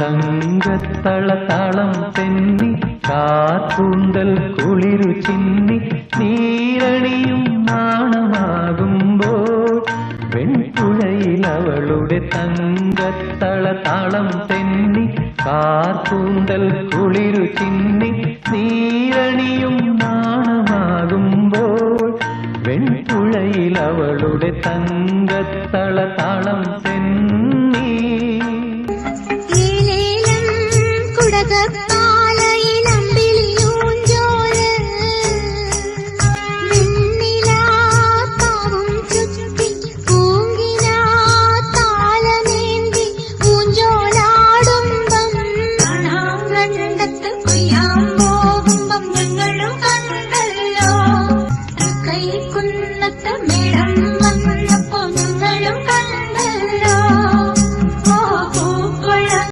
തങ്കത്തളതാളം തെന്നി കാർക്കൂന്തൽ കുളിരു ചിന്നി നീരണിയും നാണമാകുമ്പോൾ വെൺപുഴയിൽ അവളുടെ തങ്കത്തളതാളം തെന്നി കാർക്കൂന്തൽ കുളിരു ചിന്നി നീരണിയും നാണമാകുമ്പോൾ വെൺപുഴയിൽ അവളുടെ തങ്കത്തളതാളം തെന്നി കുടക